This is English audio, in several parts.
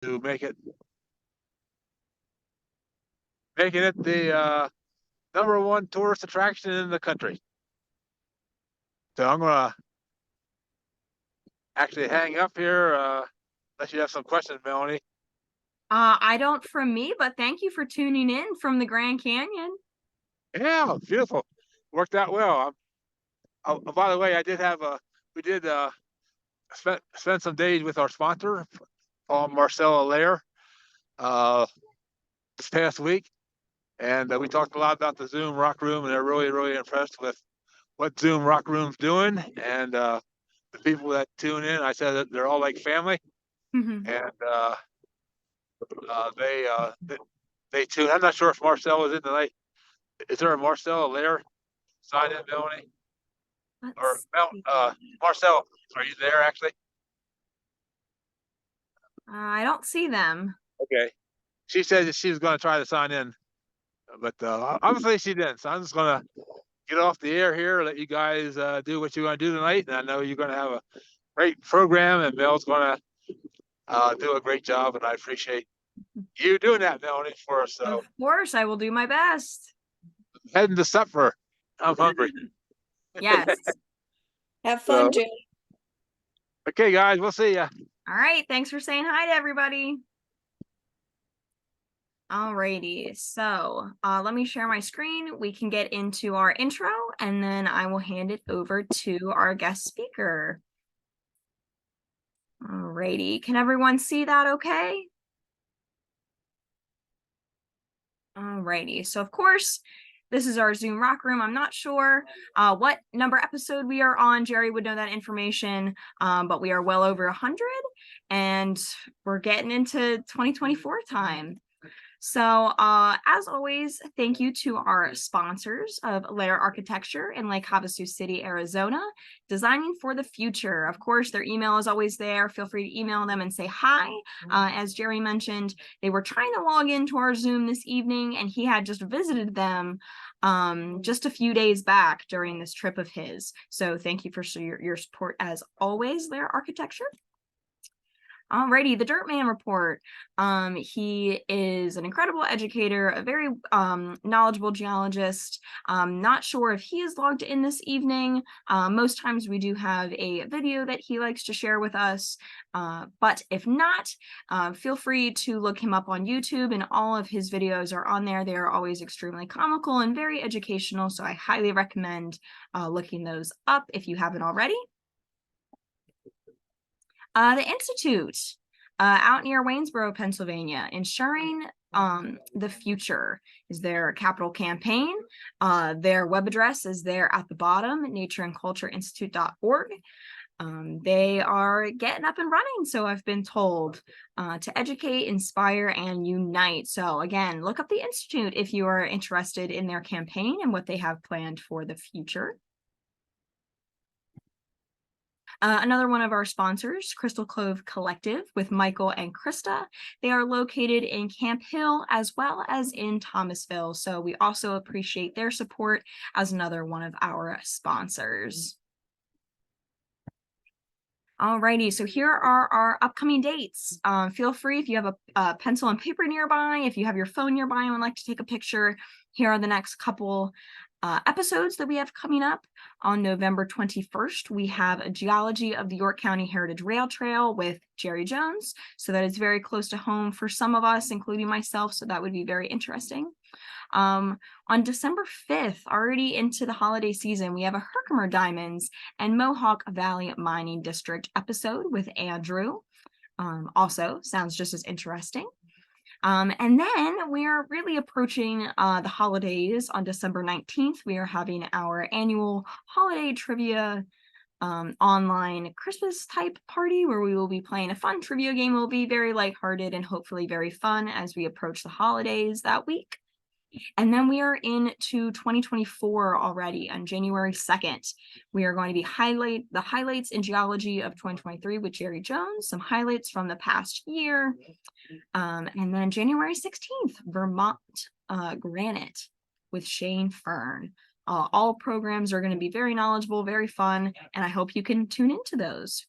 to making it the #1 tourist attraction in the country. So I'm gonna actually hang up here, unless you have some questions, Melanie. I don't from me, but thank you for tuning in from the Grand Canyon. Yeah, beautiful. Worked out well. By the way, we did spend some days with our sponsor, Marcel Allaire, uh, this past week, and we talked a lot about the Zoom Rock Room, and they're really, really impressed with what Zoom Rock Room's doing, and the people that tune in. I said that they're all like family, and they tune. I'm not sure if Marcel is in tonight. Is there a Marcel Allaire sign in, Melanie? Or Let's Mel, see. Marcel, are you there actually? I don't see them. Okay. She said that she was going to try to sign in, but obviously she didn't. So I'm just going to get off the air here, let you guys do what you're going to do tonight. And I know you're going to have a great program, and Mel's going to do a great job. And I appreciate you doing that, Melanie, for us. Of So course, I will do my best. heading to supper. I'm hungry. Yes. Have So, fun, Jay. okay, guys, we'll see ya. All right. Thanks for saying hi to everybody. Alrighty, so let me share my screen. We can get into our intro, and then I will hand it over to our guest speaker. Alrighty, can everyone see that okay? Alrighty, so of course, this is our Zoom Rock Room. I'm not sure what number episode we are on. Jerry would know that information, but we are well over 100, and we're getting into 2024 time. So as always, thank you to our sponsors of Lair Architecture in Lake Havasu City, Arizona, designing for the future. Of course, their email is always there. Feel free to email them and say hi. As Jerry mentioned, they were trying to log into our Zoom this evening, and he had just visited them just a few days back during this trip of his. So thank you for your support as always, Lair Architecture. Alrighty, the Dirtman Report. He is an incredible educator, a very knowledgeable geologist. Not sure if he is logged in this evening. Most times we do have a video that he likes to share with us. But if not, feel free to look him up on YouTube, and all of his videos are on there. They are always extremely comical and very educational, so I highly recommend looking those up if you haven't already. The Institute, out near Waynesboro, Pennsylvania, ensuring the future is their capital campaign. Their web address is there at the bottom, natureandcultureinstitute.org. They are getting up and running, so I've been told, to educate, inspire, and unite. So again, look up the Institute if you are interested in their campaign and what they have planned for the future. Another one of our sponsors, Crystal Cove Collective with Michael and Krista. They are located in Camp Hill as well as in Thomasville. So we also appreciate their support as another one of our sponsors. Alrighty, so here are our upcoming dates. Feel free if you have a pencil and paper nearby, if you have your phone nearby and would like to take a picture, here are the next couple episodes that we have coming up. On November 21st, we have a Geology of the York County Heritage Rail Trail with Jerry Jones. So that is very close to home for some of us, including myself. So that would be very interesting. On December 5th, already into the holiday season, we have a Herkimer Diamonds and Mohawk Valley Mining District episode with Andrew. Also sounds just as interesting. And then we are really approaching the holidays. On December 19th, we are having our annual holiday trivia online Christmas type party where we will be playing a fun trivia game. It will be very lighthearted and hopefully very fun as we approach the holidays that week. And then we are into 2024 already. On January 2nd, we are going to be the highlights in geology of 2023 with Jerry Jones, some highlights from the past year. And then January 16th, Vermont Granite with Shane Fern. All programs are going to be very knowledgeable, very fun, and I hope you can tune into those.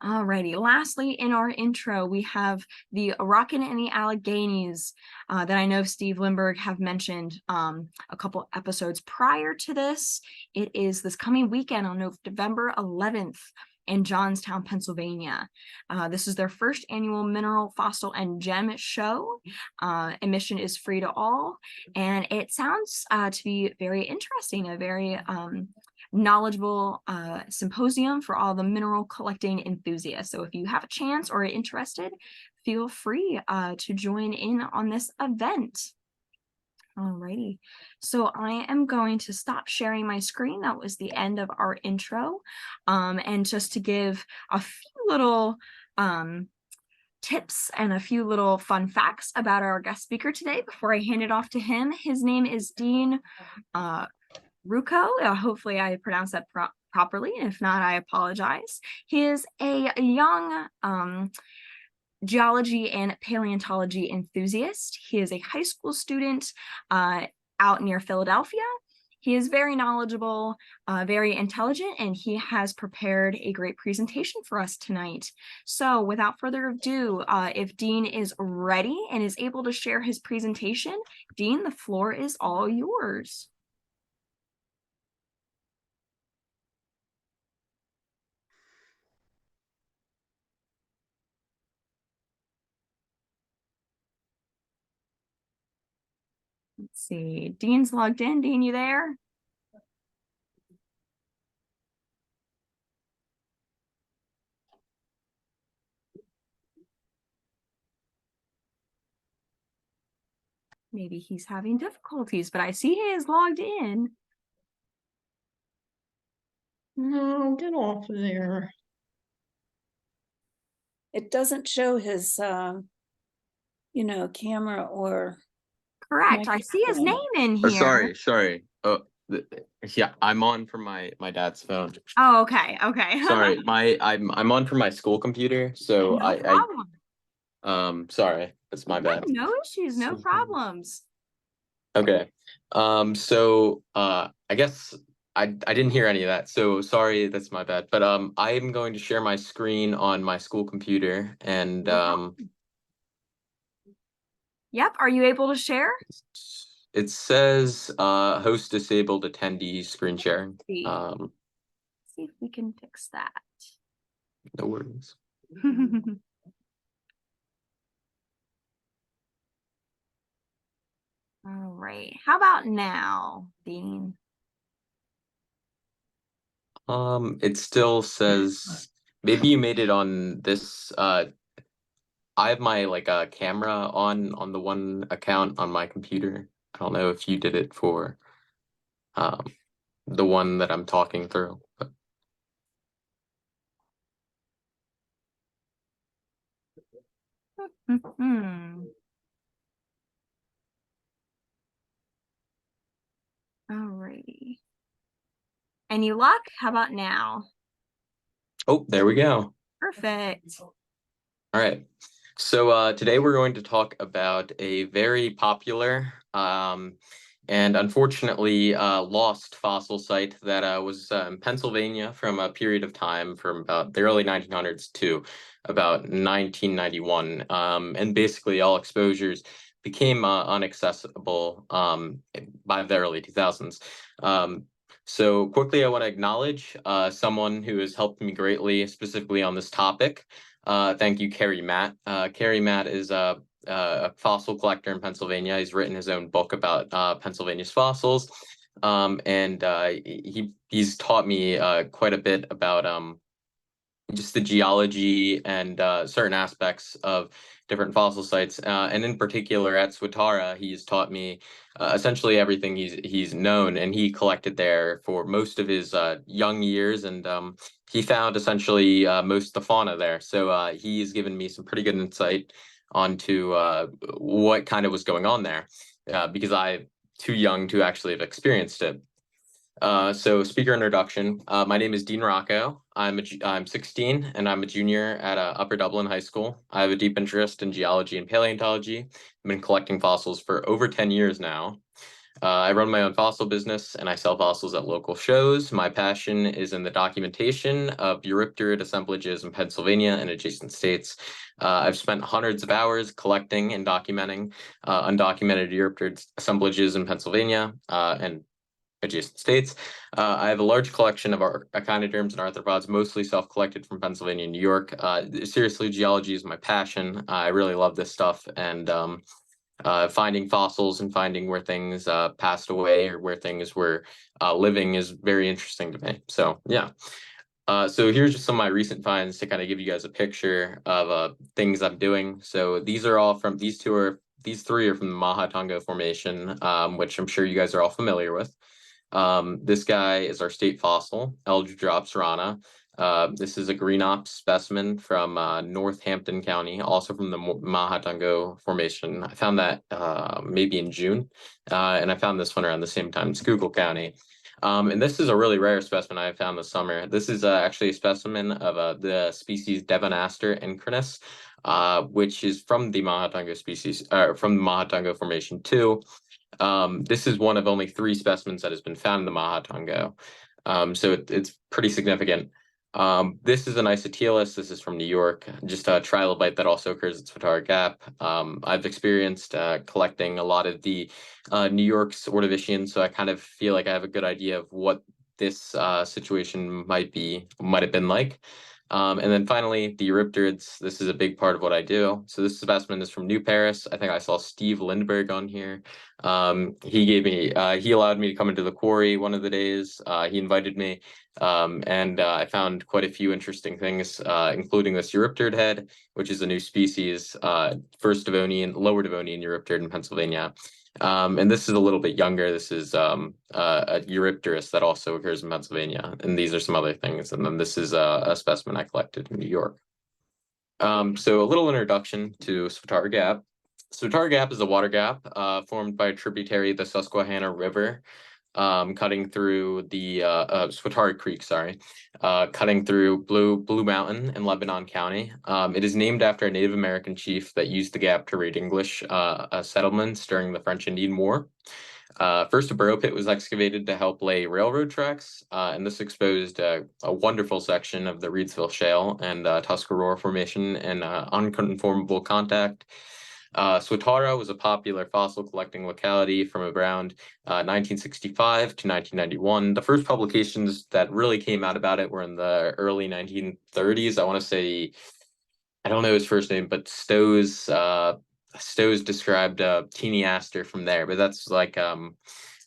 Alrighty, lastly, in our intro, we have the Rockin' and the Alleghenies that I know Steve Lindbergh have mentioned a couple episodes prior to this. It is this coming weekend on November 11th in Johnstown, Pennsylvania. This is their first annual mineral, fossil, and gem show. Admission is free to all, and it sounds to be very interesting, a very knowledgeable symposium for all the mineral collecting enthusiasts. So if you have a chance or are interested, feel free to join in on this event. Alrighty, so I am going to stop sharing my screen. That was the end of our intro. And just to give a few little tips and a few little fun facts about our guest speaker today before I hand it off to him. His name is Dean Ruocco. Hopefully I pronounced that properly. If not, I apologize. He is a young geology and paleontology enthusiast. He is a high school student out near Philadelphia. He is very knowledgeable, very intelligent, and he has prepared a great presentation for us tonight. So without further ado, if Dean is ready and is able to share his presentation, Dean, the floor is all yours. Let's see, Dean's logged in. Dean, you there? Maybe he's having difficulties, but I see he is logged in. No, get off of there. It doesn't show his, camera or. Correct. I see his name in Oh, here. sorry. Oh, yeah, I'm on from my dad's phone. Oh, okay. Okay. Sorry, I'm on from my school computer, so No problem. sorry, that's my bad. No issues, no problems. Okay. I guess I didn't hear any of that, so sorry, that's my bad. But I am going to share my screen on my school computer, and Yep. Are you able to share? it says host disabled attendee screen sharing. See if we can fix that. No worries. All right. How about now, Dean? It still says maybe you made it on this. I have my camera on the one account on my computer. I don't know if you did it for the one that I'm talking through. But... Alrighty. Any luck? How about now? Oh, there we go. Perfect. All right. So today we're going to talk about a very popular and unfortunately lost fossil site that was in Pennsylvania from a period of time from about the early 1900s to about 1991. And basically all exposures became unaccessible by the early 2000s. So quickly, I want to acknowledge someone who has helped me greatly, specifically on this topic. Thank you, Kerry Matt. Kerry Matt is a fossil collector in Pennsylvania. He's written his own book about Pennsylvania's fossils, and he's taught me quite a bit about just the geology and certain aspects of different fossil sites. And in particular at Swatara, he's taught me essentially everything he's known, and he collected there for most of his young years, and he found essentially most of the fauna there. So he's given me some pretty good insight onto what kind of was going on there, because I'm too young to actually have experienced it. So speaker introduction. My name is Dean Ruocco. I'm 16 and I'm a junior at Upper Dublin High School. I have a deep interest in geology and paleontology. I've been collecting fossils for over 10 years now. I run my own fossil business and I sell fossils at local shows. My passion is in the documentation of Eurypterid assemblages in Pennsylvania and adjacent states. I've spent hundreds of hours collecting and documenting undocumented Eurypterid assemblages in Pennsylvania and adjacent states. I have a large collection of echinoderms and arthropods, mostly self-collected from Pennsylvania and New York. Seriously, geology is my passion. I really love this stuff, and finding fossils and finding where things passed away or where things were living is very interesting to me. So yeah. So here's just some of my recent finds to kind of give you guys a picture of things I'm doing. So these are all from these three are from the Mahatongo Formation, which I'm sure you guys are all familiar with. This guy is our state fossil, Eldridrops rana. This is a green ops specimen from Northampton County, also from the Mahatongo Formation. I found that maybe in June, and I found this one around the same time in Schuylkill County. And this is a really rare specimen I found this summer. This is actually a specimen of the species Devonaster incrinus, which is from the Mahatongo species, from the Mahatongo Formation too. This is one of only 3 specimens that has been found in the Mahatongo. So it's pretty significant. This is an Isotelus. This is from New York, just a trilobite that also occurs at Swatara Gap. I've experienced collecting a lot of the New York's Ordovicians, so I kind of feel like I have a good idea of what this situation might have been like. And then finally, the Eurypterids. This is a big part of what I do. So this specimen is from New Paris. I think I saw Steve Lindbergh on here. He allowed me to come into the quarry one of the days. He invited me, and I found quite a few interesting things, including this Eurypterid head, which is a new species, first Devonian, lower Devonian Eurypterid in Pennsylvania. And this is a little bit younger. This is a Eurypterus that also occurs in Pennsylvania. And these are some other things. And then this is a specimen I collected in New York. So a little introduction to Swatara Gap. Swatara Gap is a water gap formed by a tributary of the Susquehanna River, cutting through the Swatara Creek, cutting through Blue Mountain in Lebanon County. It is named after a Native American chief that used the gap to raid English settlements during the French Indian War. First, a burrow pit was excavated to help lay railroad tracks, and this exposed a wonderful section of the Reedsville Shale and Tuscarora Formation in unconformable contact. Swatara was a popular fossil collecting locality from around 1965 to 1991. The first publications that really came out about it were in the early 1930s. I want to say, I don't know his first name, but Stowe's described teeny aster from there, but that's like in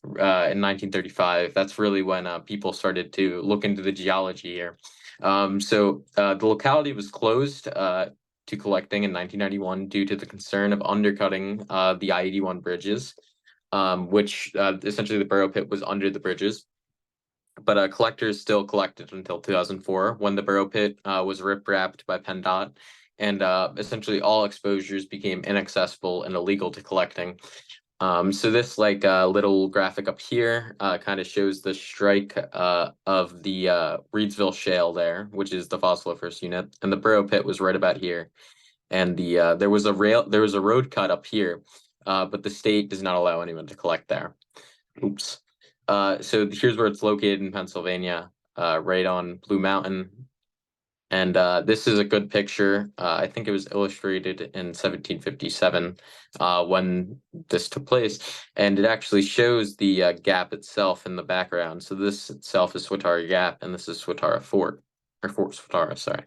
1935. That's really when people started to look into the geology here. So the locality was closed to collecting in 1991 due to the concern of undercutting the I-81 bridges, which essentially the burrow pit was under the bridges. But collectors still collected until 2004 when the burrow pit was rip-wrapped by PennDOT, and essentially all exposures became inaccessible and illegal to collecting. So this little graphic up here kind of shows the strike of the Reedsville Shale there, which is the fossiliferous unit, and the burrow pit was right about here. And there was a road cut up here, but the state does not allow anyone to collect there. Oops. So here's where it's located in Pennsylvania, right on Blue Mountain. And this is a good picture. I think it was illustrated in 1757 when this took place. And it actually shows the gap itself in the background. So this itself is Swatara Gap, and this is Swatara Fort, or Fort Swatara, sorry.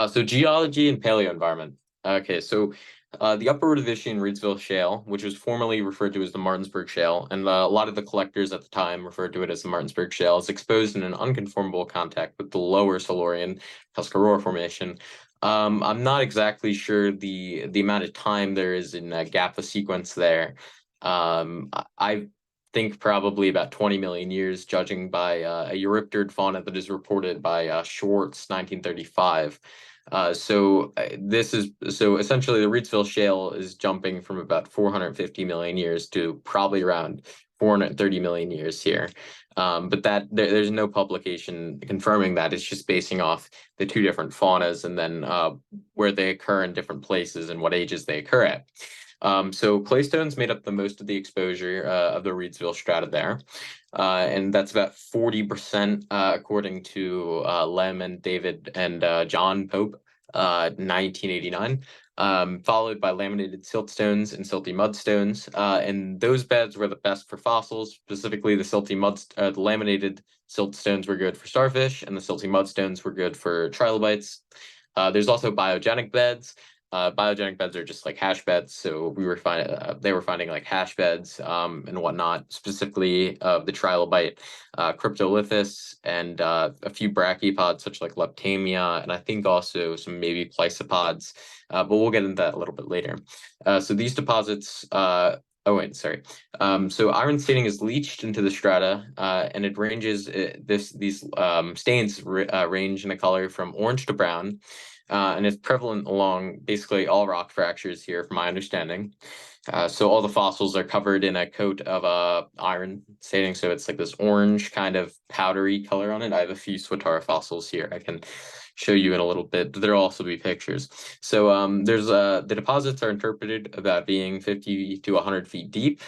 So geology and paleoenvironment. Okay, so the Upper Ordovician Reedsville Shale, which was formerly referred to as the Martinsburg Shale, and a lot of the collectors at the time referred to it as the Martinsburg Shale, is exposed in an unconformable contact with the Lower Silurian Tuscarora Formation. I'm not exactly sure the amount of time there is in GAPA sequence there. I think probably about 20 million years, judging by a Eurypterid fauna that is reported by Schwartz, 1935. So essentially the Reedsville Shale is jumping from about 450 million years to probably around 430 million years here. But there's no publication confirming that. It's just basing off the two different faunas and then where they occur in different places and what ages they occur at. So claystones made up the most of the exposure of the Reedsville strata there. And that's about 40% according to Lem and David and John Pope, 1989. Followed by laminated siltstones and silty mudstones. And those beds were the best for fossils, specifically the laminated siltstones were good for starfish, and the silty mudstones were good for trilobites. There's also biogenic beds. Biogenic beds are just like hash beds, so they were finding like hash beds and whatnot, specifically of the trilobite, Cryptolithus, and a few brachiopods such like Leptamia, and I think also some maybe Pleisopods, but we'll get into that a little bit later. So these deposits. Oh wait, sorry. So iron staining is leached into the strata, and it ranges. These stains range in a color from orange to brown. And it's prevalent along basically all rock fractures here, from my understanding. So all the fossils are covered in a coat of iron staining, so it's like this orange kind of powdery color on it. I have a few Swatara fossils here I can show you in a little bit, but there'll also be pictures. So there's the deposits are interpreted about being 50 to 100 feet deep.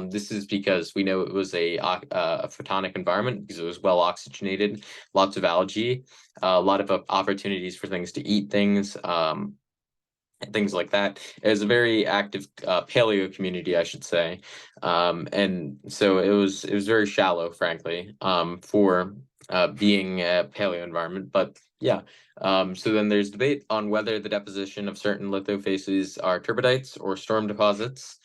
This is because we know it was a photonic environment because it was well oxygenated, lots of algae, a lot of opportunities for things to eat things, things like that. It was a very active paleo community, I should say, and so it was very shallow, frankly, for being a paleo environment. But yeah, so then there's debate on whether the deposition of certain lithofaces are turbidites or storm deposits.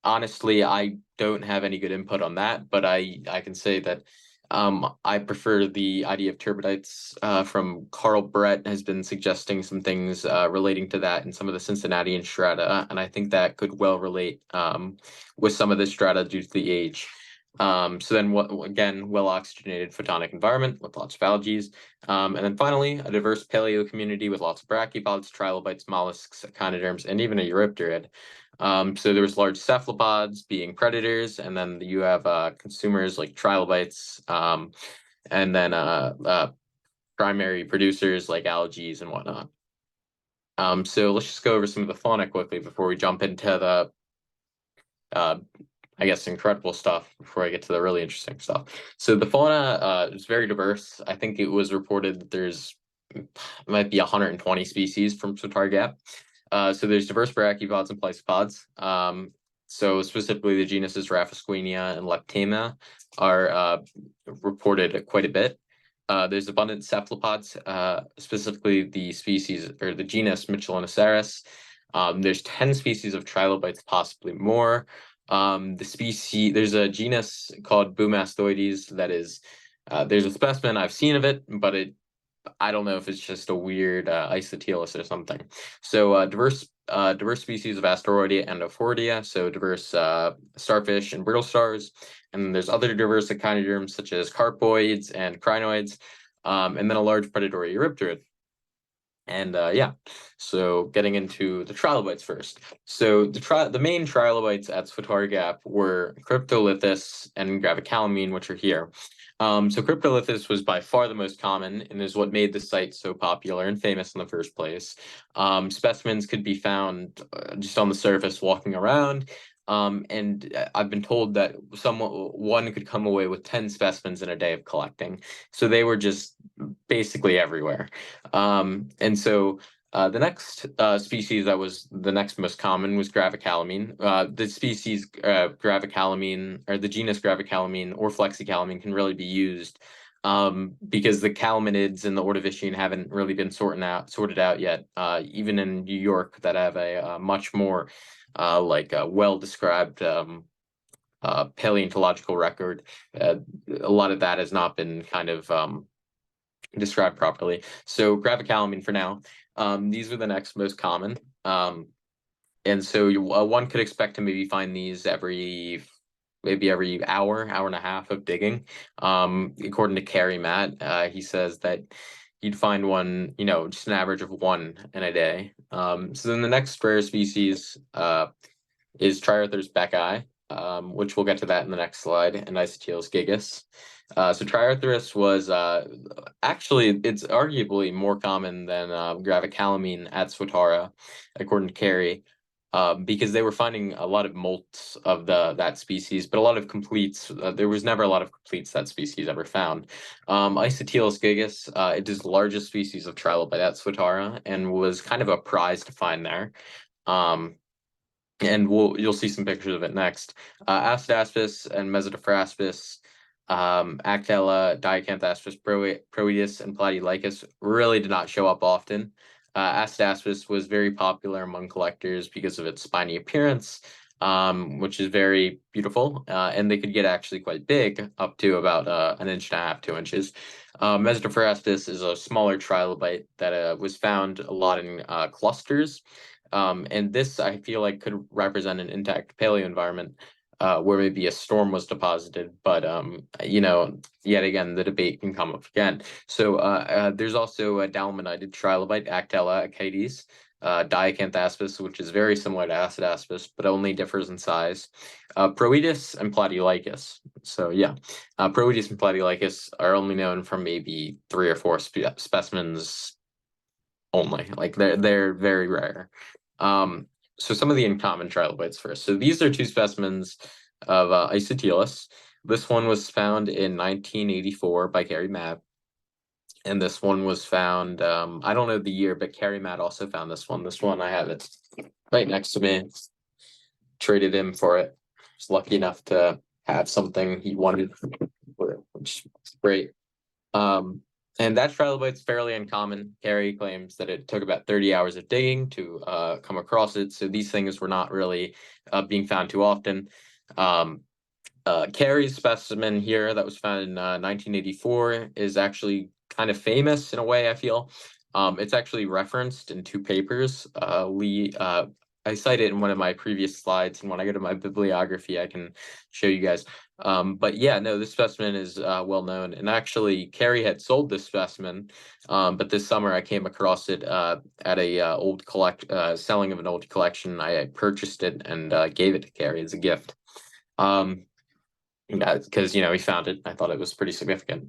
Honestly, I don't have any good input on that, but I can say that I prefer the idea of turbidites. From Carl Brett has been suggesting some things relating to that in some of the Cincinnatian strata, and I think that could well relate with some of the strata due to the age. So then, again, well oxygenated photonic environment with lots of algae, and then finally, a diverse paleo community with lots of brachiopods, trilobites, mollusks, echinoderms, and even a eurypterid. So there was large cephalopods being predators, and then you have consumers like trilobites, and then primary producers like algae and whatnot. So let's just go over some of the fauna quickly before we jump into the I guess incredible stuff before I get to the really interesting stuff. So the fauna is very diverse. I think it was reported that there's might be 120 species from Swatara Gap. So there's diverse brachiopods and pleisopods. So specifically the genuses Raphosquenia and Leptamia are reported quite a bit. There's abundant cephalopods, specifically the species or the genus Michelinoceras. There's 10 species of trilobites, possibly more. There's a genus called Boumastoides that is, there's a specimen I've seen of it, but I don't know if it's just a weird isotylus or something. So diverse species of Asteroidea and Ophidia, so diverse starfish and brittle stars. And there's other diverse echinoderms such as carpoids and crinoids, and then a large predatory eurypterid. And yeah, so getting into the trilobites first. So the main trilobites at Swatara Gap were Cryptolithus and Gravicalamine, which are here. So Cryptolithus was by far the most common and is what made the site so popular and famous in the first place. Specimens could be found just on the surface walking around. And I've been told that one could come away with 10 specimens in a day of collecting. So they were just basically everywhere. And so the next species that was the next most common was Gravicalamine. The species Gravicalamine, or the genus Gravicalamine or Flexicalamine, can really be used because the calaminids and the Ordovician haven't really been sorted out yet. Even in New York, that have a much more well-described paleontological record. A lot of that has not been kind of described properly. So Gravicalamine for now. These are the next most common. And so one could expect to maybe find these every hour and a half of digging. According to Carrie Matt, he says that you'd find one, just an average of one in a day. So then the next rare species is Triarthurs beckai. which we'll get to that in the next slide, and Isotilis gigas. So Triarthurus was actually, it's arguably more common than gravicalamine at Swatara, according to Carey, because they were finding a lot of molts of that species, but a lot of completes. There was never a lot of completes that species ever found. Isotilis gigas, it is the largest species of trilobite at Swatara and was kind of a prize to find there. And you'll see some pictures of it next. Acidaspis and Mesotophoraspis, Actella, Diacanthaspis, Proetus, and Platylicus really did not show up often. Acidaspis was very popular among collectors because of its spiny appearance, which is very beautiful, and they could get actually quite big, up to about 1.5 inches, 2 inches. Mesotophoraspis is a smaller trilobite that was found a lot in clusters. And this, I feel like, could represent an intact paleo environment where maybe a storm was deposited. But, yet again, the debate can come up again. So there's also a dalaminated trilobite, Actella achates, Diacanthaspis, which is very similar to Acidaspis, but only differs in size. Proetus and Platylicus. So yeah, Proetus and Platylicus are only known from maybe 3 or 4 specimens only. Like they're very rare. So some of the uncommon trilobites first. So these are 2 specimens of Isotilis. This one was found in 1984 by Carey Matt. And this one was found, I don't know the year, but Carey Matt also found this one. This one, I have it right next to me. Traded him for it. Was lucky enough to have something he wanted, which is great. And that trilobite's fairly uncommon. Carey claims that it took about 30 hours of digging to come across it. So these things were not really being found too often. Carey's specimen here that was found in 1984 is actually kind of famous in a way, I feel. It's actually referenced in 2 papers. I cite it in one of my previous slides, and when I go to my bibliography, I can show you guys. But yeah, no, this specimen is well known, and actually Carey had sold this specimen, but this summer I came across it at a selling of an old collection. I purchased it and gave it to Carey as a gift. Because he found it. I thought it was pretty significant.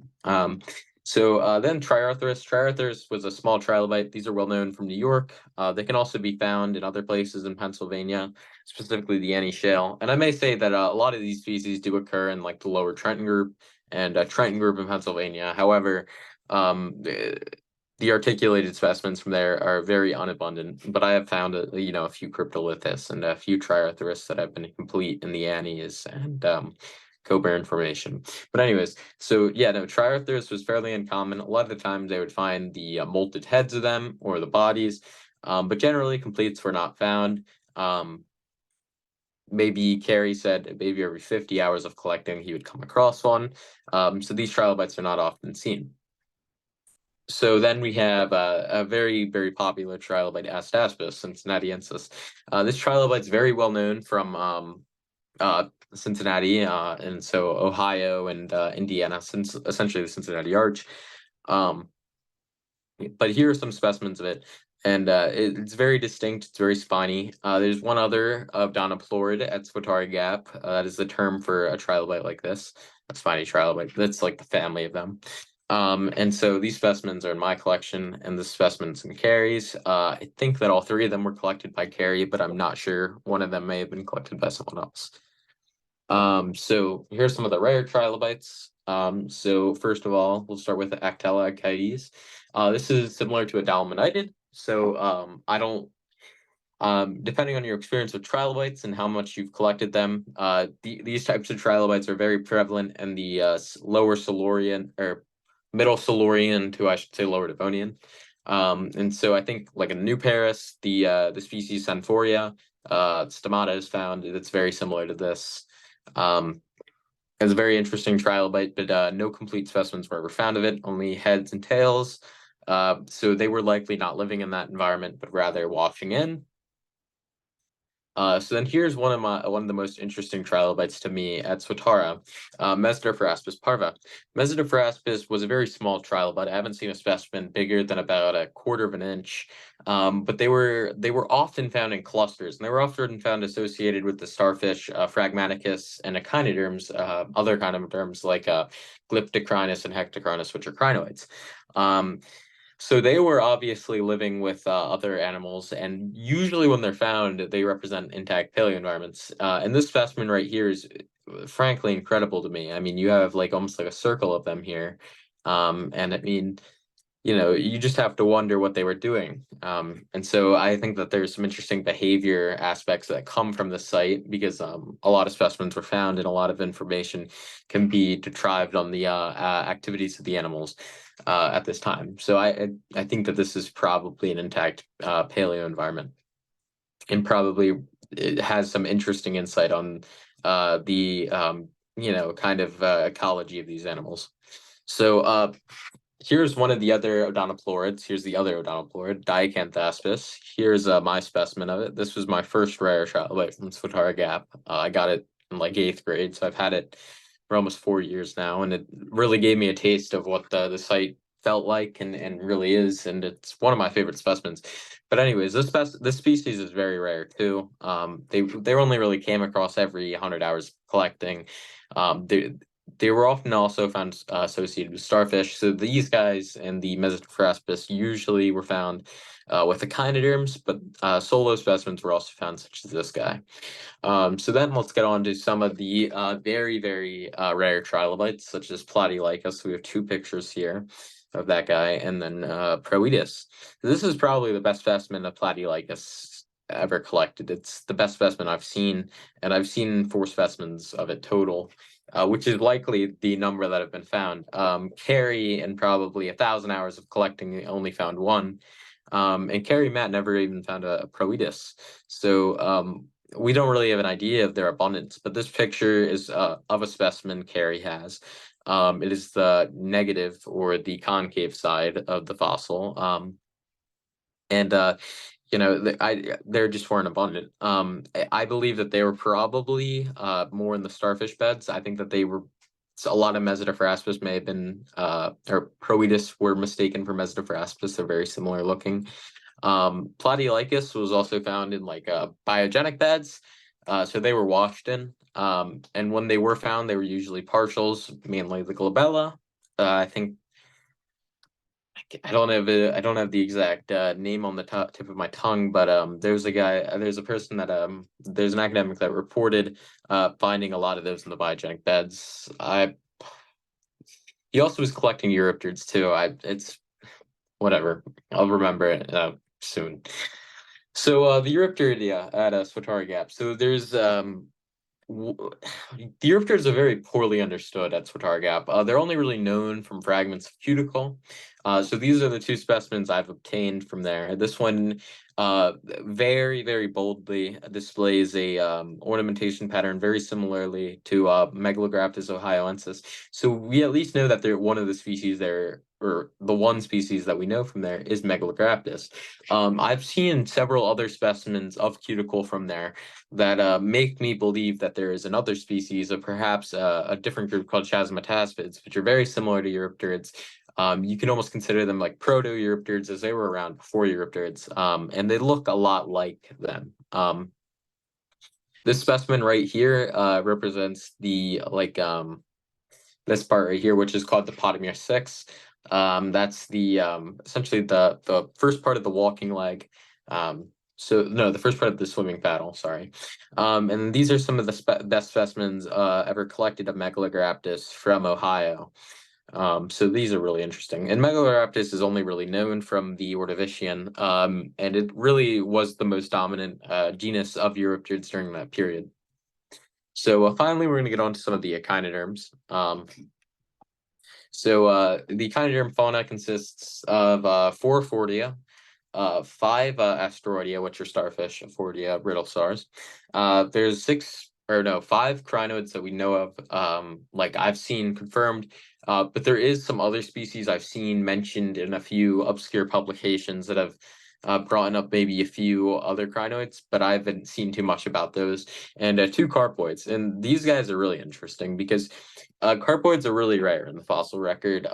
So then Triarthurus. Triarthurus was a small trilobite. These are well known from New York. They can also be found in other places in Pennsylvania, specifically the Annie Shale. And I may say that a lot of these species do occur in like the lower Trenton group and Trenton group in Pennsylvania. However, the articulated specimens from there are very unabundant, but I have found a few cryptoliths and a few Triarthurus that have been complete in the Annies and Coburn formation. But anyways, so yeah, no, Triarthurus was fairly uncommon. A lot of the time they would find the molted heads of them or the bodies, but generally completes were not found. Maybe Carey said maybe every 50 hours of collecting he would come across one. So these trilobites are not often seen. So then we have a very, very popular trilobite, Acidaspis cincinnatiensis. This trilobite is very well known from Cincinnati, and so Ohio and Indiana, since essentially the Cincinnati Arch. But here are some specimens of it, and it's very distinct. It's very spiny. There's one other of Donaplorid at Swatara Gap. That is the term for a trilobite like this, a spiny trilobite. That's like the family of them. And so these specimens are in my collection, and the specimens in Carey's. I think that all 3 of them were collected by Carey, but I'm not sure. One of them may have been collected by someone else. So here's some of the rare trilobites. So first of all, we'll start with the Actella achates. This is similar to a dalaminated. So I don't, depending on your experience with trilobites and how much you've collected them, these types of trilobites are very prevalent in the lower Silurian or middle Silurian to, I should say, lower Devonian. And so I think like in New Paris, the species Sanforia stomata is found. That's very similar to this. It's a very interesting trilobite, but no complete specimens were ever found of it, only heads and tails. So they were likely not living in that environment, but rather washing in. So then here's one of the most interesting trilobites to me at Swatara, Mesodophoraspis parva. Mesodophoraspis was a very small trilobite. I haven't seen a specimen bigger than about a quarter of an inch, but they were often found in clusters, and they were often found associated with the starfish Phragmaticus and echinoderms, other echinoderms like Glyptocrinus and Hectocrinus, which are crinoids. So they were obviously living with other animals, and usually when they're found, they represent intact paleoenvironments. And this specimen right here is frankly incredible to me. I mean, you have like almost like a circle of them here. And I mean, you just have to wonder what they were doing. And so I think that there's some interesting behavior aspects that come from the site because a lot of specimens were found and a lot of information can be deprived on the activities of the animals at this time. So I think that this is probably an intact paleo environment, and probably it has some interesting insight on the kind of ecology of these animals. So here's one of the other odontoplorids. Here's the other odontoplorid, Diacanthaspis. Here's my specimen of it. This was my first rare trilobite from Swatara Gap. I got it in like 8th grade, so I've had it for almost 4 years now, and it really gave me a taste of what the site felt like and really is, and it's one of my favorite specimens. But anyways, this species is very rare too. They only really came across every 100 hours collecting. They were often also found associated with starfish. So these guys and the Mesodophoraspis usually were found with echinoderms, but solo specimens were also found, such as this guy. So then let's get on to some of the very, very rare trilobites, such as Platylicus. We have 2 pictures here of that guy, and then Proetus. This is probably the best specimen of Platylicus ever collected. It's the best specimen I've seen, and I've seen 4 specimens of it total. Which is likely the number that have been found. Carrie, in probably 1,000 hours of collecting, only found 1. And Carrie Matt never even found a Proetus. So we don't really have an idea of their abundance, but this picture is of a specimen Carrie has. It is the negative or the concave side of the fossil. And there just weren't abundant. I believe that they were probably more in the starfish beds. I think that they were a lot of Mesodophoraspis may have been or Proetus were mistaken for Mesodophoraspis. They're very similar looking. Platylicus was also found in like biogenic beds, so they were washed in. And when they were found, they were usually partials, mainly the glabella. I think I don't have the exact name on the tip of my tongue, but there's a person that there's an academic that reported finding a lot of those in the biogenic beds. He also was collecting Eurypterids too. It's whatever. I'll remember it soon. So the Eurypteridia at Swatara Gap. So there's the Eurypterids are very poorly understood at Swatara Gap. They're only really known from fragments of cuticle. So these are the 2 specimens I've obtained from there. This one very, very boldly displays a ornamentation pattern very similarly to Megalograptis ohioensis. So we at least know that they're one of the species there, or the one species that we know from there is Megalograptis. I've seen several other specimens of cuticle from there that make me believe that there is another species of perhaps a different group called Chasmataspids, which are very similar to Eurypterids. You can almost consider them like proto-Eurypterids, as they were around before Eurypterids, and they look a lot like them. This specimen right here represents the this part right here, which is called the podomere 6. That's the essentially the first part of the walking leg. The first part of the swimming paddle, sorry. And these are some of the best specimens ever collected of Megalograptis from Ohio. So these are really interesting. And Megaloraptis is only really known from the Ordovician, and it really was the most dominant genus of Eurypterids during that period. So finally, we're going to get on to some of the echinoderms. The echinoderm fauna consists of 4 Fordia, 5 Asteroidia, which are starfish, Fordia, brittle stars. There's 5 crinoids that we know of, like I've seen confirmed, but there is some other species I've seen mentioned in a few obscure publications that have brought up maybe a few other crinoids, but I haven't seen too much about those. And two carpoids, and these guys are really interesting because carpoids are really rare in the fossil record.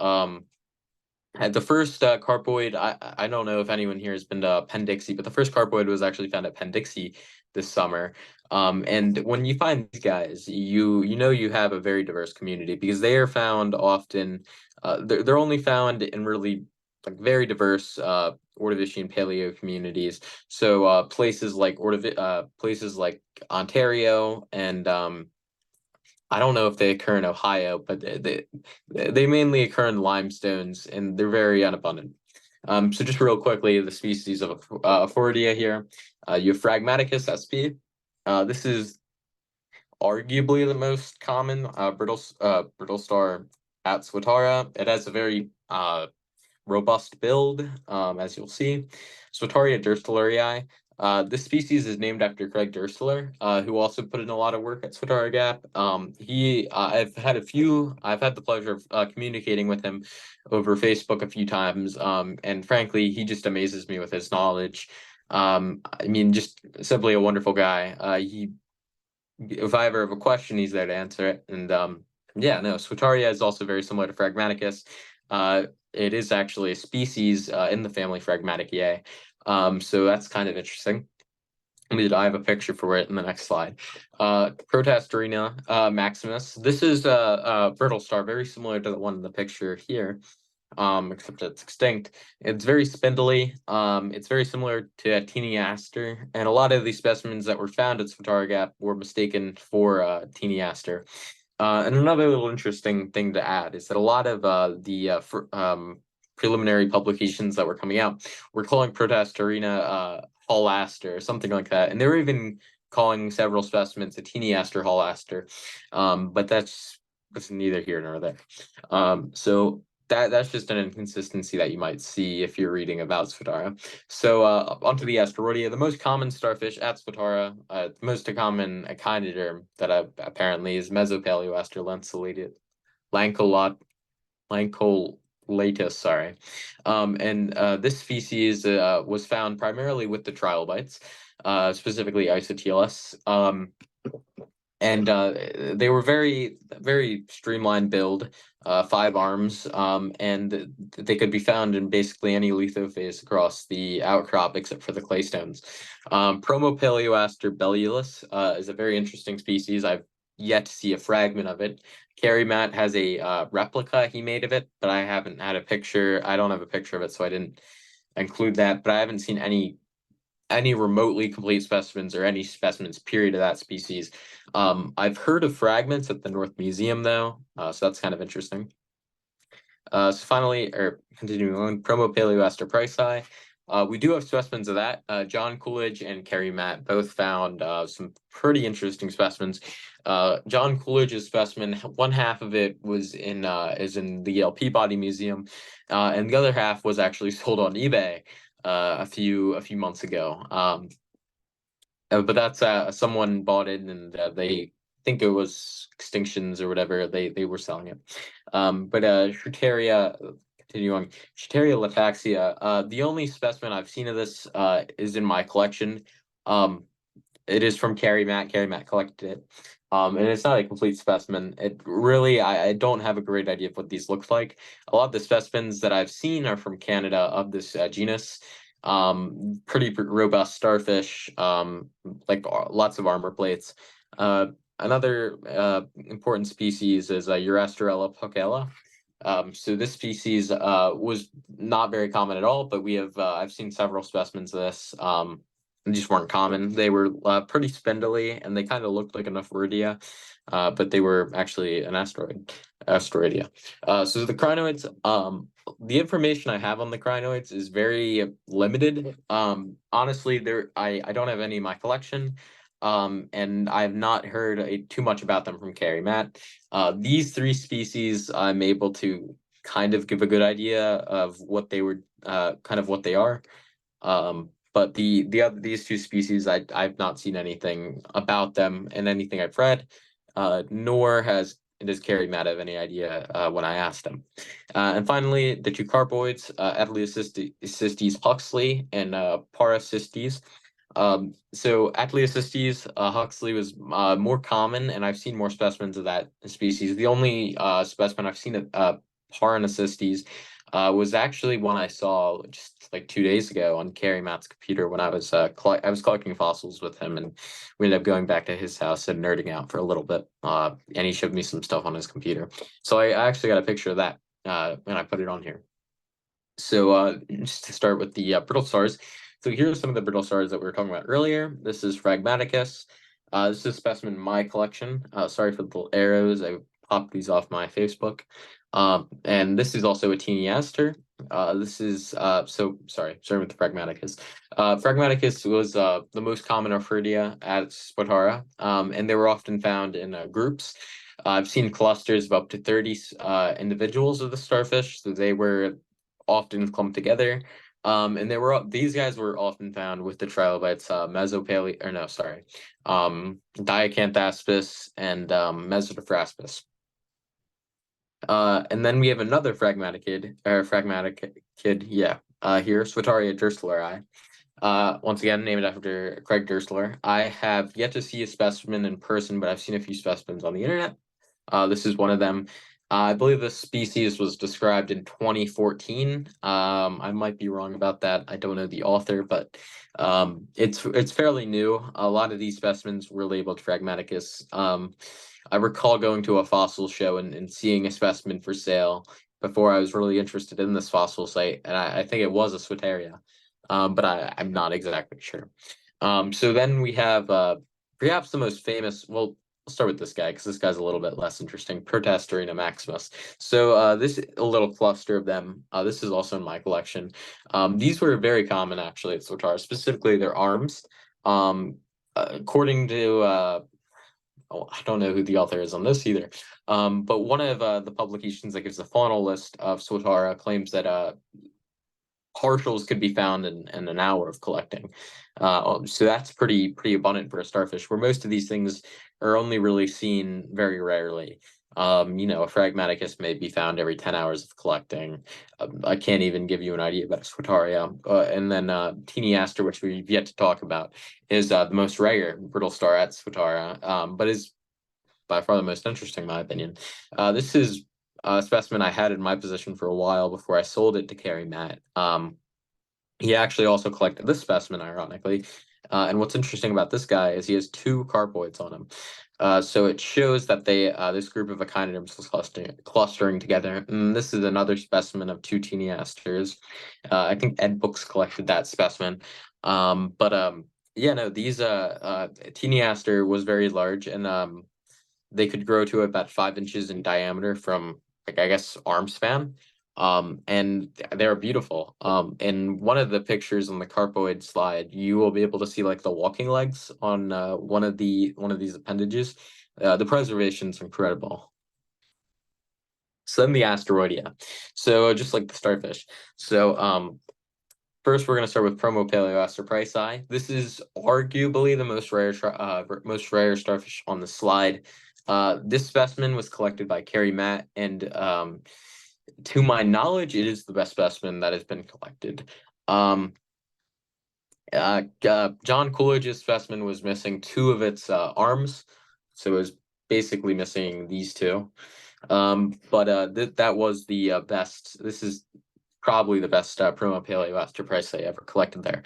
The first carpoid, I don't know if anyone here has been to Penn-Dixie, but the first carpoid was actually found at Penn-Dixie this summer. And when you find these guys, you know you have a very diverse community because they are found often. They're only found in really like very diverse Ordovician paleo communities. So places like places like Ontario and I don't know if they occur in Ohio, but they mainly occur in limestones, and they're very unabundant. So just real quickly, the species of Fordia here, you have Phragmaticus sp. This is arguably the most common brittle star at Swatara. It has a very robust build, as you'll see. Swataria dursteleri. This species is named after Craig Durstler, who also put in a lot of work at Swatara Gap. I've had the pleasure of communicating with him over Facebook a few times, and frankly, he just amazes me with his knowledge. I mean, just simply a wonderful guy. If I ever have a question, he's there to answer it. And yeah, no, Swataria is also very similar to Phragmaticus. It is actually a species in the family Phragmaticiae. So that's kind of interesting. I have a picture for it in the next slide. Protestarina Maximus. This is a brittle star, very similar to the one in the picture here, except it's extinct. It's very spindly. It's very similar to Actiniaster, and a lot of these specimens that were found at Swatara Gap were mistaken for Actiniaster. And another little interesting thing to add is that a lot of preliminary publications that were coming out were calling Protestarina Hall-aster or something like that, and they were even calling several specimens Actiniaster Hall-aster, but that's neither here nor there. So that's just an inconsistency that you might see if you're reading about Swatara. So onto the Asteroidia. The most common starfish at Swatara, the most common echinoderm that apparently is Mesopaleoaster lancolatus, sorry. And this species was found primarily with the trilobites, specifically Isotelus. And they were very, very streamlined build, 5 arms, and they could be found in basically any lithophase across the outcrop except for the claystones. Promopaleoaster bellulus is a very interesting species. I've yet to see a fragment of it. Carrie Matt has a replica he made of it, but I haven't had a picture. I don't have a picture of it, so I didn't include that. But I haven't seen any remotely complete specimens or any specimens period of that species. I've heard of fragments at the North Museum though, so that's kind of interesting. So finally, or continuing on, Promopaleoaster pricei. We do have specimens of that. John Coolidge and Carrie Matt both found some pretty interesting specimens. John Coolidge's specimen, one half of it was is in the Yale Peabody Museum, and the other half was actually sold on eBay a few months ago. But that's someone bought it, and they think it was extinctions or whatever. They were selling it. But Schutteria, continue on. Schutteria lataxia. The only specimen I've seen of this is in my collection. It is from Carrie Matt. Carrie Matt collected it. And it's not a complete specimen. It really, I don't have a great idea of what these look like. A lot of the specimens that I've seen are from Canada of this genus. Pretty robust starfish, like lots of armor plates. Another important species is Urasterella puckella. So this species was not very common at all, but we have I've seen several specimens of this. They just weren't common. They were pretty spindly, and they kind of looked like an Ophiridia, but they were actually an asteroidia. So the crinoids, the information I have on the crinoids is very limited. Honestly, I don't have any in my collection, and I've not heard too much about them from Carrie Matt. These 3 species, I'm able to kind of give a good idea of what they were, kind of what they are. But these 2 species, I've not seen anything about them in anything I've read, nor has does Carrie Matt have any idea when I asked him? And finally, the two carboids, Atleocystes huxley and Paracystes. So Atleocystes huxley was more common, and I've seen more specimens of that species. The only specimen I've seen of Paracystes was actually one I saw just like 2 days ago on Carrie Matt's computer when I was collecting fossils with him, and we ended up going back to his house and nerding out for a little bit. And he showed me some stuff on his computer. So I actually got a picture of that and I put it on here. So just to start with the brittle stars. So here are some of the brittle stars that we were talking about earlier. This is Phragmaticus. This is a specimen in my collection. Sorry for the little arrows. I popped these off my Facebook. And this is also a Teniaster. This is starting with the Phragmaticus. Phragmaticus was the most common Ophidia at Swatara, and they were often found in groups. I've seen clusters of up to 30 individuals of the starfish, so they were often clumped together. And these guys were often found with the trilobites, Diacanthaspis and Mesophoraspis. And then we have another Phragmaticid, here, Swataria durslari. Once again, named after Craig Dursler. I have yet to see a specimen in person, but I've seen a few specimens on the internet. This is one of them. I believe this species was described in 2014. I might be wrong about that. I don't know the author, but it's fairly new. A lot of these specimens were labeled Phragmaticus. I recall going to a fossil show and seeing a specimen for sale before I was really interested in this fossil site, and I think it was a Swataria, but I'm not exactly sure. So then we have perhaps the most famous, well, I'll start with this guy because this guy's a little bit less interesting. Protasterina maximus. So this is a little cluster of them. This is also in my collection. These were very common actually at Swatara, specifically their arms. According to I don't know who the author is on this either. But one of the publications that gives a faunal list of Swatara claims that partials could be found in an hour of collecting. So that's pretty abundant for a starfish, where most of these things are only really seen very rarely. A Phragmaticus may be found every 10 hours of collecting. I can't even give you an idea about a Swataria. And then Teniaster, which we've yet to talk about, is the most rare brittle star at Swatara, but is by far the most interesting in my opinion. This is a specimen I had in my possession for a while before I sold it to Carrie Matt. He actually also collected this specimen, ironically. And what's interesting about this guy is he has two carboids on him. So it shows that this group of echinoderms was clustering together. And this is another specimen of two Teniasters. I think Ed Books collected that specimen. These Teniaster was very large, and they could grow to about 5 inches in diameter from, like, I guess, arm span. And they're beautiful. In one of the pictures on the carpoid slide, you will be able to see like the walking legs on one of these appendages. The preservation's incredible. So then the Asteroidea. So just like the starfish. So first we're going to start with Promopaleoaster pricei. This is arguably the most rare starfish on the slide. This specimen was collected by Carrie Matt, and to my knowledge, it is the best specimen that has been collected. John Coolidge's specimen was missing 2 of its arms, so it was basically missing these 2. That was the best. This is probably the best Promopaleoaster pricei ever collected there.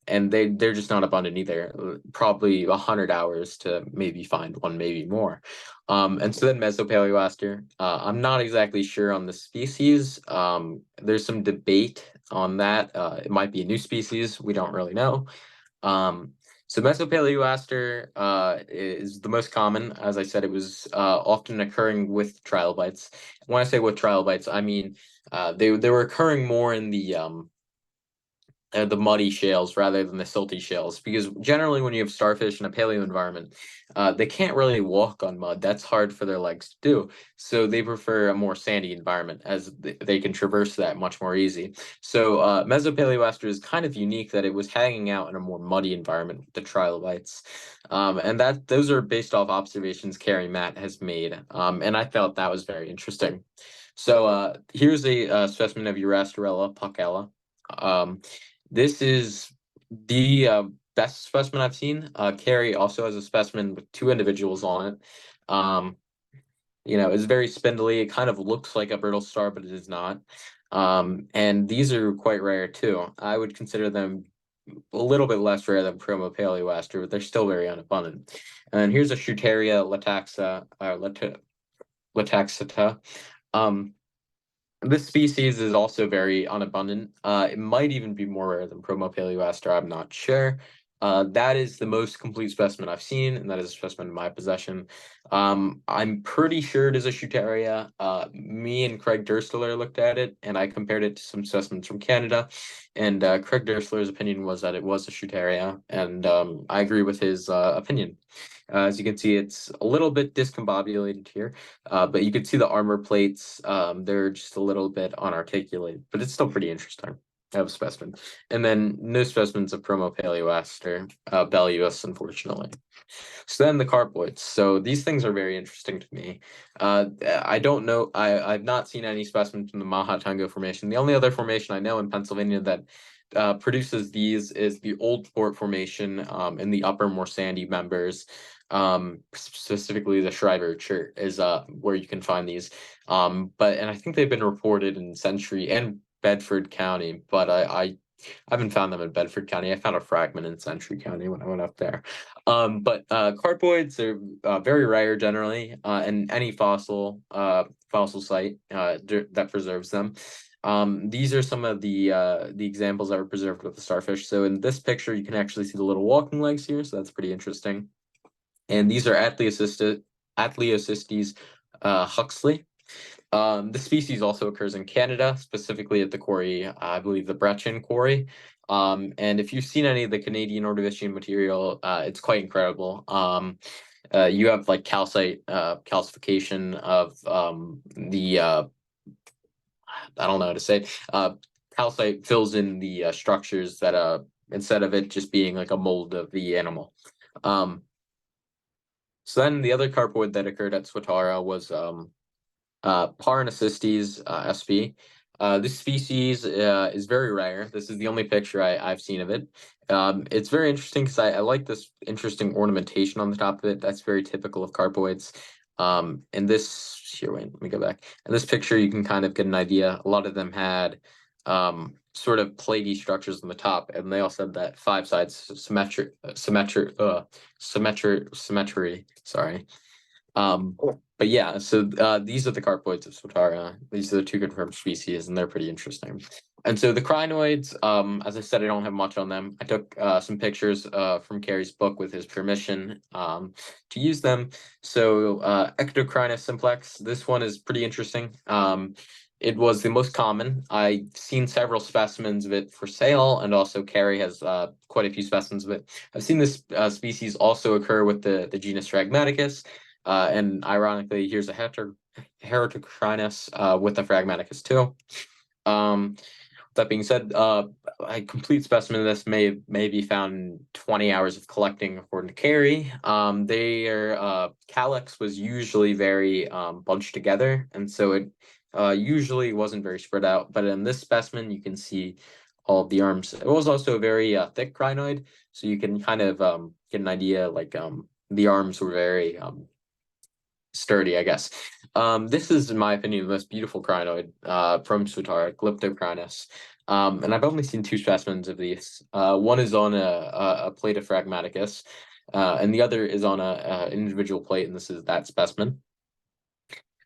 And they're just not abundant either. Probably 100 hours to maybe find one, maybe more. And so then Mesopaleoaster. I'm not exactly sure on the species. There's some debate on that. It might be a new species. We don't really know. So Mesopaleoaster is the most common. As I said, it was often occurring with trilobites. When I say with trilobites, I mean they were occurring more in the the muddy shales rather than the silty shales, because generally when you have starfish in a paleo environment, they can't really walk on mud. That's hard for their legs to do. So they prefer a more sandy environment, as they can traverse that much more easy. So Mesopaleoaster is kind of unique that it was hanging out in a more muddy environment with the trilobites. And that those are based off observations Carrie Matt has made. And I felt that was very interesting. So here's a specimen of Urastorella puckella. This is the best specimen I've seen. Carrie also has a specimen with 2 individuals on it. It's very spindly. It kind of looks like a brittle star, but it is not. And these are quite rare too. I would consider them a little bit less rare than Promopaleoaster, but they're still very unabundant. And here's a Schuteria lataxata. This species is also very unabundant. It might even be more rare than Promopaleoaster. I'm not sure. That is the most complete specimen I've seen, and that is a specimen in my possession. I'm pretty sure it is a Schuteria. Me and Craig Derstler looked at it, and I compared it to some specimens from Canada. And Craig Derstler's opinion was that it was a Schuteria, and I agree with his opinion. As you can see, it's a little bit discombobulated here, but you can see the armor plates. They're just a little bit unarticulated, but it's still pretty interesting. I have a specimen. And then no specimens of Promopaleoaster, Belluus, unfortunately. So then the carpoids. So these things are very interesting to me. I don't know. I've not seen any specimens from the Mahatungo Formation. The only other formation I know in Pennsylvania that produces these is the Old Port Formation in the upper, more sandy members. Specifically the Shriver Chert is where you can find these. And I think they've been reported in Century and Bedford County, but I haven't found them in Bedford County. I found a fragment in Century County when I went up there. But carpoids are very rare generally, in any fossil site that preserves them. These are some of the examples that were preserved with the starfish. So in this picture, you can actually see the little walking legs here, so that's pretty interesting. And these are Atleocystes Huxley. The species also occurs in Canada, specifically at the quarry, I believe the Brechin quarry. And if you've seen any of the Canadian Ordovician material, it's quite incredible. You have like calcite calcification of the I don't know how to say. Calcite fills in the structures that instead of it just being like a mold of the animal. So then the other carpoid that occurred at Swatara was Paranacystes sp. This species is very rare. This is the only picture I've seen of it. It's very interesting because I like this interesting ornamentation on the top of it. That's very typical of carpoids. In this here, wait, let me go back. In this picture, you can kind of get an idea. A lot of them had sort of platy structures on the top, and they also had that 5 sides symmetry. Sorry. But yeah, so these are the carpoids of Swatara. These are the 2 confirmed species, and they're pretty interesting. And so the crinoids, as I said, I don't have much on them. I took some pictures from Carrie's book with his permission to use them. So Ectocrinus simplex, this one is pretty interesting. It was the most common. I've seen several specimens of it for sale, and also Carrie has quite a few specimens of it. I've seen this species also occur with the genus Phragmaticus. And ironically, here's a Heterocrinus with a Phragmaticus too. That being said, a complete specimen of this may be found in 20 hours of collecting, according to Carrie. Their calyx was usually very bunched together, and so it usually wasn't very spread out. But in this specimen, you can see all of the arms. It was also a very thick crinoid, so you can kind of get an idea, like the arms were very sturdy, I guess. This is, in my opinion, the most beautiful crinoid from Swatara, Glyptocrinus. And I've only seen 2 specimens of these. One is on a plate of Phragmaticus, and the other is on a individual plate, and this is that specimen.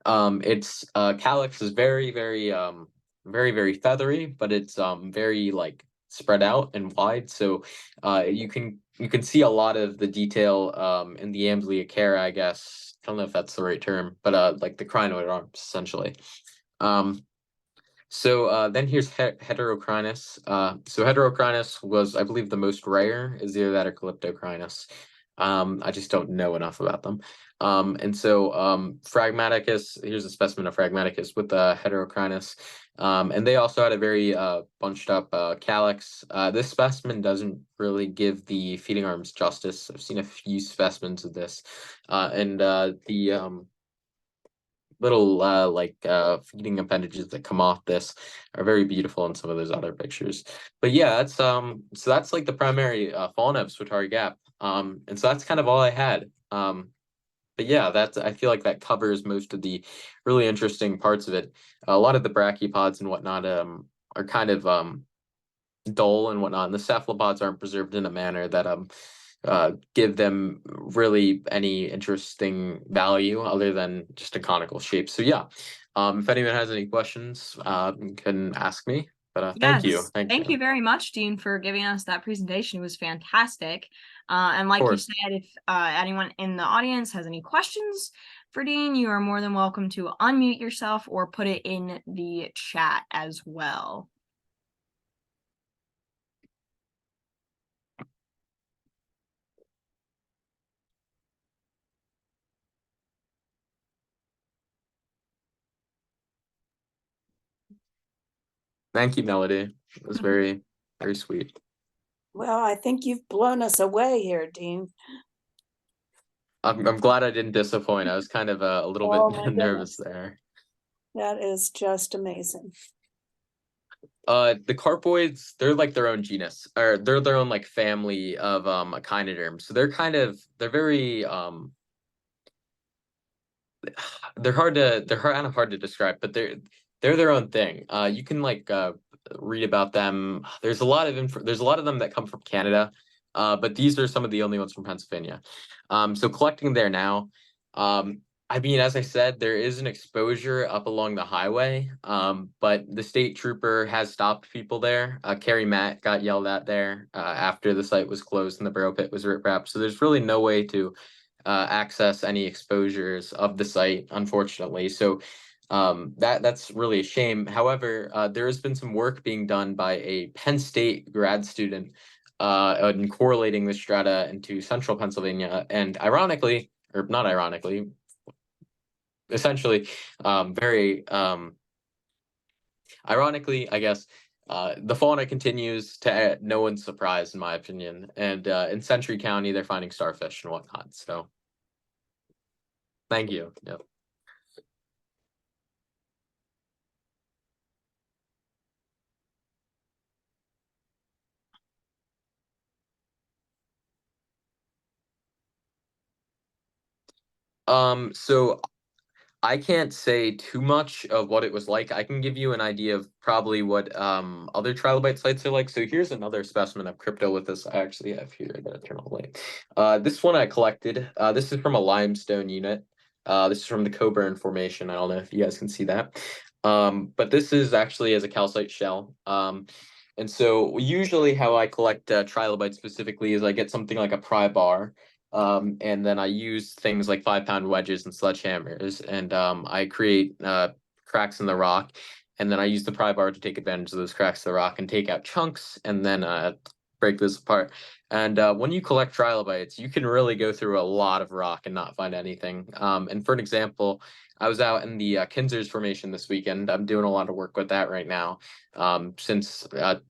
Its calyx is very, very feathery, but it's very like spread out and wide. So you can see a lot of the detail in the Amblyoptera, I guess. I don't know if that's the right term, but like the crinoid arms essentially. So then here's Heterocrinus. So Heterocrinus was, I believe, the most rare. Is either that or Calyptocrinus. I just don't know enough about them. And so Phragmaticus, here's a specimen of Phragmaticus with Heterocrinus. And they also had a very bunched up calyx. This specimen doesn't really give the feeding arms justice. I've seen a few specimens of this. And the little feeding appendages that come off this are very beautiful in some of those other pictures. But yeah, that's so that's like the primary fauna of Swatara Gap. And so that's kind of all I had. But yeah, that's, I feel like that covers most of the really interesting parts of it. A lot of the brachiopods and whatnot are kind of dull and whatnot, and the cephalopods aren't preserved in a manner that give them really any interesting value other than just a conical shape. So yeah, if anyone has any questions, you can ask me. But thank you. Yes, thank you very much, Dean, for giving us that presentation. It was fantastic. And like you course. said, if anyone in the audience has any questions for Dean, you are more than welcome to unmute yourself or put it in the chat as well. Thank you, Melody. It was very, very sweet. Well, I think you've blown us away here, Dean. I'm glad I didn't disappoint. I was kind of a little Oh, my bit nervous goodness. there. That is just amazing. The carpoids, they're like their own genus, or they're their own like family of echinoderms. So they're very they're kind of hard to describe, but they're their own thing. You can like read about them. There's a lot of there's a lot of them that come from Canada, but these are some of the only ones from Pennsylvania. So collecting there now. I mean, as I said, there is an exposure up along the highway, but the state trooper has stopped people there. Carrie Matt got yelled at there after the site was closed and the burrow pit was riprap. So there's really no way to access any exposures of the site, unfortunately. So that's really a shame. However, there has been some work being done by a Penn State grad student in correlating the strata into central Pennsylvania, and ironically, or not ironically, essentially, very ironically, I guess. The fauna continues to no one's surprise, in my opinion. And in Century County, they're finding starfish and whatnot. So thank you. Yep. So I can't say too much of what it was like. I can give you an idea of probably what other trilobite sites are like. So here's another specimen of Cryptolithus I actually have here. I gotta turn on the light. This one I collected. This is from a limestone unit. This is from the Coburn Formation. I don't know if you guys can see that. But this is actually as a calcite shell. And so usually how I collect trilobites specifically is I get something like a pry bar. And then I use things like 5-pound wedges and sledgehammers, and I create cracks in the rock, and then I use the pry bar to take advantage of those cracks in the rock and take out chunks, and then break this apart. And when you collect trilobites, you can really go through a lot of rock and not find anything. And for an example, I was out in the Kinzers Formation this weekend. I'm doing a lot of work with that right now, since a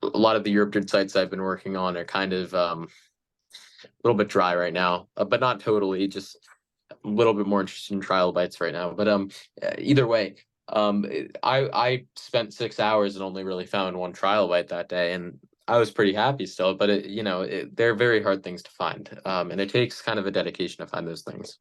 lot of the Euryptid sites I've been working on are kind of a little bit dry right now, but not totally, just a little bit more interested in trilobites right now. But either way, I spent 6 hours and only really found one trilobite that day, and I was pretty happy still. But they're very hard things to find, and it takes kind of a dedication to find those things.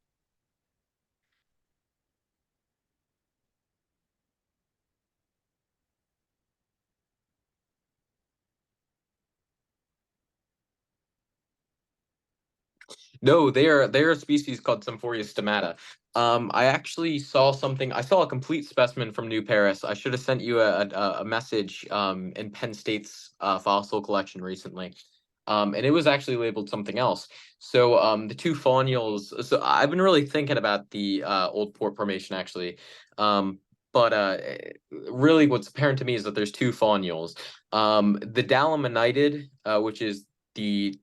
No, they are a species called Symphoria stomata. I actually saw something. I saw a complete specimen from New Paris. I should have sent you a message in Penn State's fossil collection recently, and it was actually labeled something else. So the two faunules. So I've been really thinking about the Old Port Formation actually. but really what's apparent to me is that there's two faunules. The Dalaminited, which is the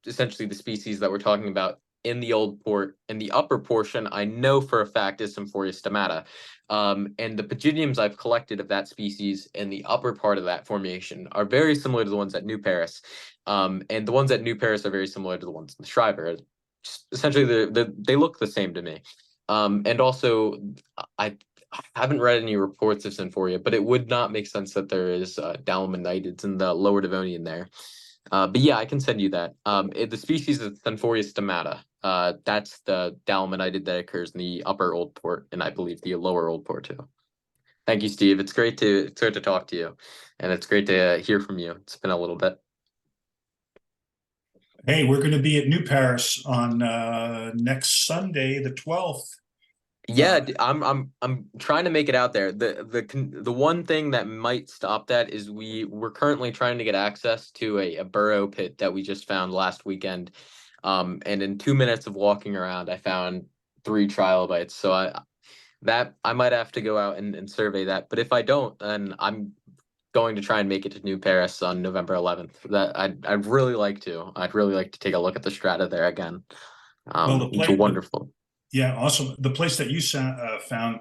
essentially the species that we're talking about in the old port, in the upper portion, I know for a fact is Symphoria stomata. And the pygidiums I've collected of that species in the upper part of that formation are very similar to the ones at New Paris. And the ones at New Paris are very similar to the ones in the Shriver. Essentially, they look the same to me. And also, I haven't read any reports of Symphoria, but it would not make sense that there is Dalaminites in the lower Devonian there. But yeah, I can send you that. The species is Symphoria stomata. That's the Dalaminided that occurs in the upper Old Port, and I believe the lower Old Port too. Thank you, Steve. It's great to talk to you, and it's great to hear from you. It's been a little bit. Hey, we're going to be at New Paris on next Sunday, the 12th. Yeah, I'm trying to make it out there. The one thing that might stop that is we're currently trying to get access to a burrow pit that we just found last weekend. And in 2 minutes of walking around, I found 3 trilobites. So I might have to go out and survey that. But if I don't, then I'm going to try and make it to New Paris on November 11th. I'd really like to. I'd really like to take a look at the strata there again. Well, It's wonderful. Yeah, awesome. The place that you found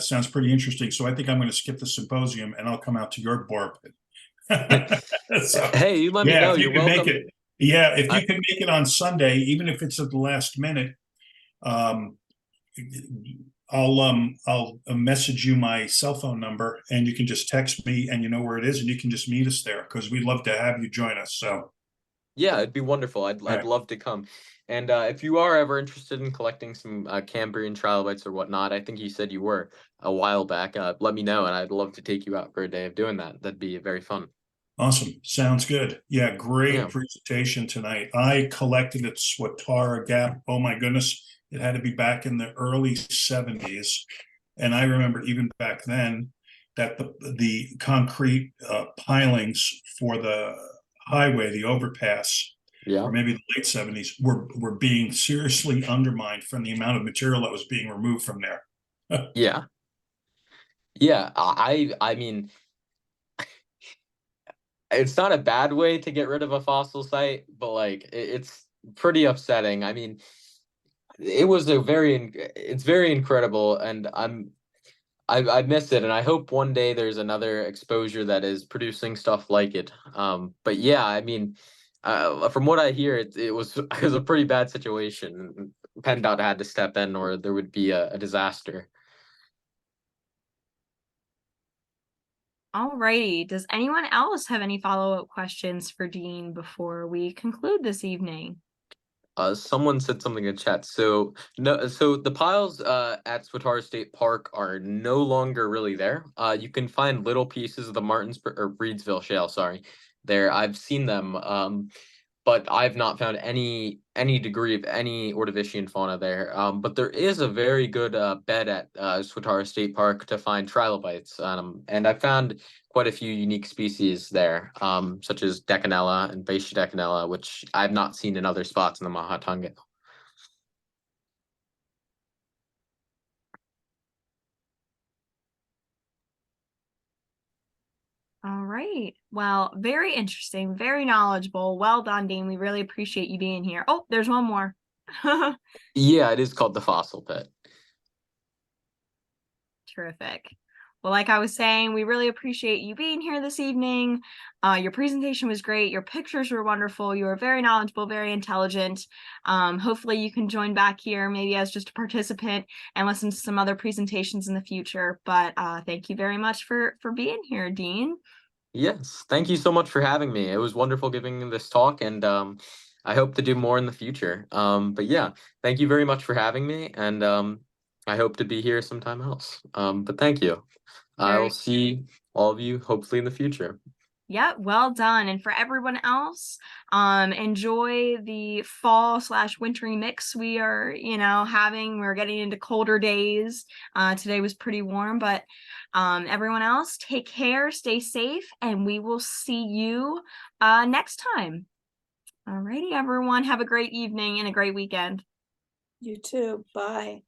sounds pretty interesting. So I think I'm going to skip the symposium and I'll come out to your bore pit. So, Hey, you let me yeah, know. if you You're can welcome. make it. Yeah, if you can make it on Sunday, even if it's at the last minute, um, I'll message you my cell phone number and you can just text me and you know where it is and you can just meet us there because we'd love to have you join us. So Yeah, it'd be wonderful. I'd right. love to come. And if you are ever interested in collecting some Cambrian trilobites or whatnot, I think you said you were a while back. Let me know, and I'd love to take you out for a day of doing that. That'd be very fun. Awesome. Sounds good. Yeah, great Yeah. presentation tonight. I collected at Swatara Gap. Oh my goodness. It had to be back in the early 70s. And I remember even back then that the concrete pilings for the highway, the overpass, Yeah. or maybe the late 70s, were being seriously undermined from the amount of material that was being removed from there. Yeah. Yeah. I mean, it's not a bad way to get rid of a fossil site, but like it's pretty upsetting. I mean, it's very incredible, and I miss it, and I hope one day there's another exposure that is producing stuff like it. But yeah, I mean, from what I hear, it was it was a pretty bad situation. PennDOT had to step in, or there would be a disaster. Alrighty, does anyone else have any follow-up questions for Dean before we conclude this evening? Someone said something in chat. So no, so the piles at Swatara State Park are no longer really there. You can find little pieces of the Martinsburg or Breedsville Shale, sorry, there. I've seen them. But I've not found any degree of any Ordovician fauna there. But there is a very good bed at Swatara State Park to find trilobites, and I found quite a few unique species there, such as Decanella and Baetia decanella, which I've not seen in other spots in the Mahatonga. All right. Well, very interesting, very knowledgeable. Well done, Dean. We really appreciate you being here. Oh, there's one more. Yeah, it is called the fossil pit. Terrific. Well, like I was saying, we really appreciate you being here this evening. Your presentation was great. Your pictures were wonderful. You were very knowledgeable, very intelligent. Hopefully you can join back here maybe as just a participant and listen to some other presentations in the future. But thank you very much for being here, Dean. Yes, thank you so much for having me. It was wonderful giving this talk, and I hope to do more in the future. But yeah, thank you very much for having me, and I hope to be here sometime else. But thank you. I'll see all of you hopefully in the future. Yeah, well done. And for everyone else, enjoy the fall/wintry mix we are, having. We're getting into colder days. Today was pretty warm, but everyone else, take care, stay safe, and we will see you next time. All righty, everyone. Have a great evening and a great weekend. You too. Bye.